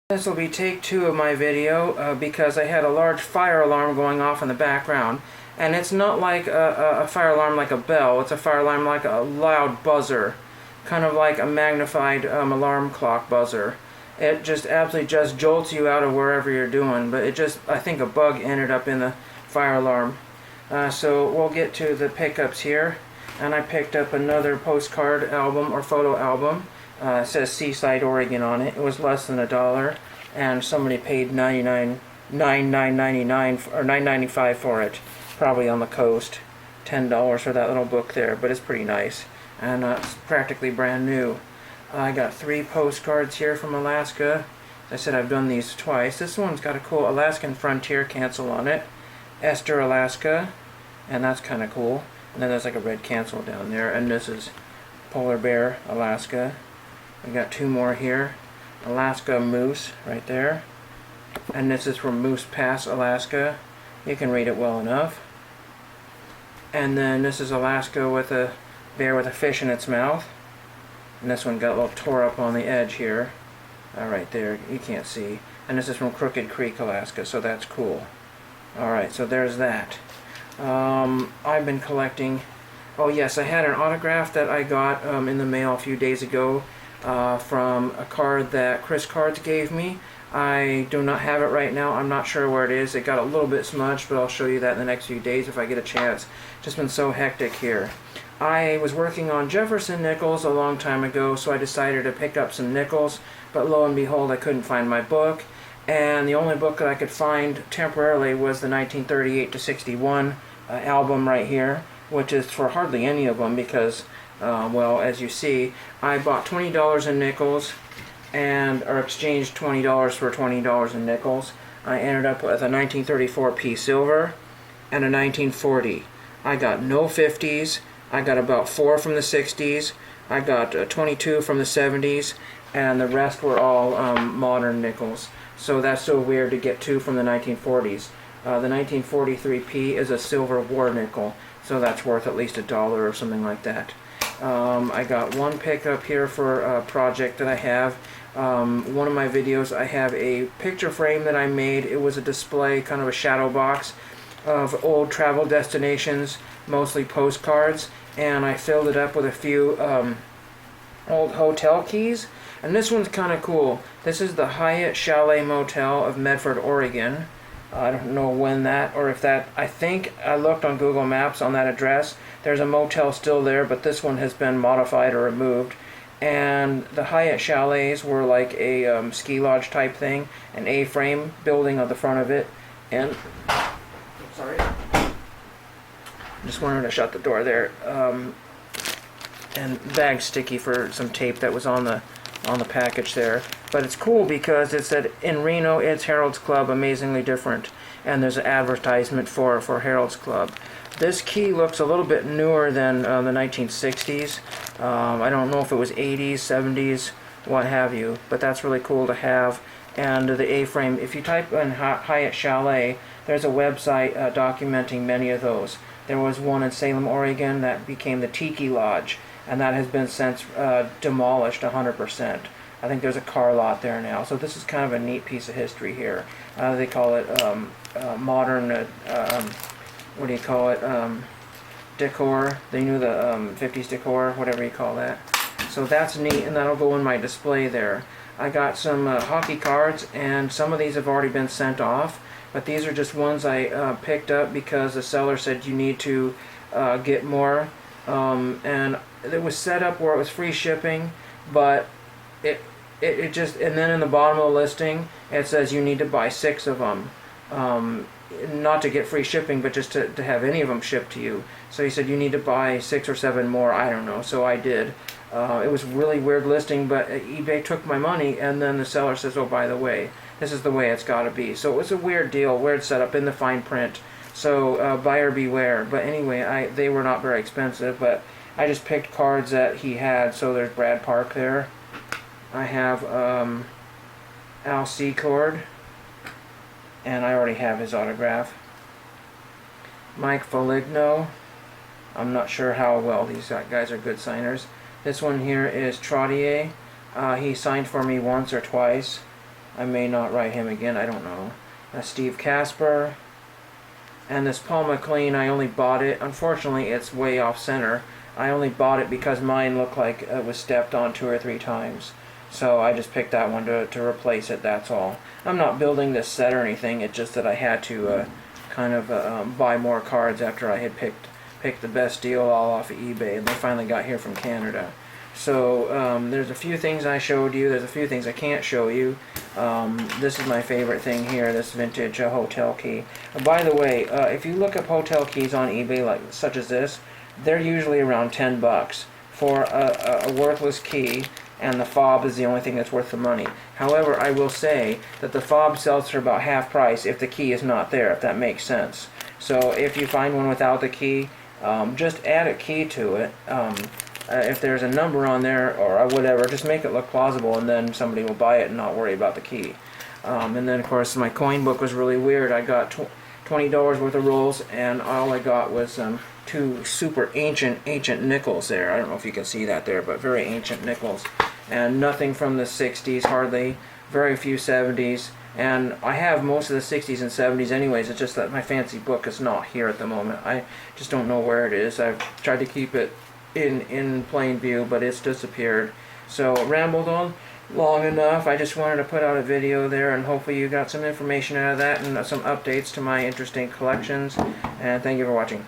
This will be take 2 of my video because I had a large fire alarm going off in the background, and it's not like a fire alarm like a bell. It's a fire alarm like a loud buzzer, kind of like a magnified alarm clock buzzer. It just absolutely just jolts you out of wherever you're doing, but I think a bug ended up in the fire alarm. So we'll get to the pickups here, and I picked up another postcard album or photo album. It says Seaside, Oregon on it. It was less than $1, and somebody paid $9.99 or $9.95 for it, probably on the coast. $10 for that little book there, but it's pretty nice, and it's practically brand new. I got 3 postcards here from Alaska. As I said, I've done these twice. This one's got a cool Alaskan Frontier cancel on it, Esther, Alaska, and that's kind of cool. And then there's like a red cancel down there, and this is Polar Bear, Alaska. We got 2 more here. Alaska Moose right there. And this is from Moose Pass, Alaska. You can read it well enough. And then this is Alaska with a bear with a fish in its mouth. And this one got a little tore up on the edge here. Right there, you can't see. And this is from Crooked Creek, Alaska, so that's cool. Alright, so there's that. I've been collecting... Oh yes, I had an autograph that I got in the mail a few days ago. From a card that Chris Cards gave me. I do not have it right now. I'm not sure where it is. It got a little bit smudged, but I'll show you that in the next few days if I get a chance. Just been so hectic here. I was working on Jefferson nickels a long time ago, so I decided to pick up some nickels, but lo and behold, I couldn't find my book, and the only book that I could find temporarily was the 1938 to 61 album right here, which is for hardly any of them because well, as you see, I bought $20 in nickels or exchanged $20 for $20 in nickels. I ended up with a 1934 P silver and a 1940. I got no 50s. I got about 4 from the 60s. I got 22 from the 70s, and the rest were all modern nickels. So that's so weird to get 2 from the 1940s. The 1943 P is a silver war nickel, so that's worth at least $1 or something like that. I got 1 pickup here for a project that I have. One of my videos, I have a picture frame that I made. It was a display, kind of a shadow box of old travel destinations, mostly postcards, and I filled it up with a few old hotel keys. And this one's kind of cool. This is the Hyatt Chalet Motel of Medford, Oregon. I don't know when that, or if that, I think I looked on Google Maps on that address. There's a motel still there, but this one has been modified or removed. And the Hyatt Chalets were like a ski lodge type thing, an A-frame building on the front of it. And, sorry, just wanted to shut the door there. And bag sticky for some tape that was on the package there. But it's cool because it said, in Reno, it's Harold's Club, amazingly different. And there's an advertisement for Harold's Club. This key looks a little bit newer than the 1960s. I don't know if it was 80s, 70s, what have you. But that's really cool to have. And the A-frame, if you type in Hyatt Chalet, there's a website documenting many of those. There was one in Salem, Oregon that became the Tiki Lodge, and that has been since demolished 100%. I think there's a car lot there now. So this is kind of a neat piece of history here. They call it modern, what do you call it, decor. They knew the 50s decor, whatever you call that. So that's neat, and that'll go in my display there. I got some hockey cards, and some of these have already been sent off, but these are just ones I picked up because the seller said you need to get more. And it was set up where it was free shipping, but it just, and then in the bottom of the listing it says you need to buy 6 of them, not to get free shipping, but just to have any of them shipped to you. So he said you need to buy 6 or 7 more, I don't know, so I did. It was a really weird listing, but eBay took my money, and then the seller says, oh, by the way, this is the way it's got to be. So it was a weird deal, weird setup in the fine print. So buyer beware. But anyway, they were not very expensive, but I just picked cards that he had. So there's Brad Park there. I have Al Secord, and I already have his autograph. Mike Foligno. I'm not sure how well these guys are good signers. This one here is Trottier. He signed for me once or twice. I may not write him again, I don't know. Steve Casper. And this Paul McLean, I only bought it. Unfortunately, it's way off center. I only bought it because mine looked like it was stepped on 2 or 3 times. So I just picked that one to replace it, that's all. I'm not building this set or anything, it's just that I had to kind of buy more cards after I had picked the best deal all off of eBay, and they finally got here from Canada. So there's a few things I showed you, there's a few things I can't show you. This is my favorite thing here, this vintage hotel key. By the way, if you look up hotel keys on eBay, like such as this, they're usually around 10 bucks for a worthless key, and the fob is the only thing that's worth the money. However, I will say that the fob sells for about half price if the key is not there, if that makes sense. So if you find one without the key, just add a key to it. If there's a number on there or whatever, just make it look plausible, and then somebody will buy it and not worry about the key. And then of course my coin book was really weird. I got $20 worth of rolls, and all I got was 2 super ancient nickels there. I don't know if you can see that there, but very ancient nickels. And nothing from the 60s, hardly. Very few 70s. And I have most of the 60s and 70s anyways, it's just that my fancy book is not here at the moment. I just don't know where it is. I've tried to keep it in plain view, but it's disappeared. So rambled on long enough. I just wanted to put out a video there, and hopefully you got some information out of that and some updates to my interesting collections. And thank you for watching.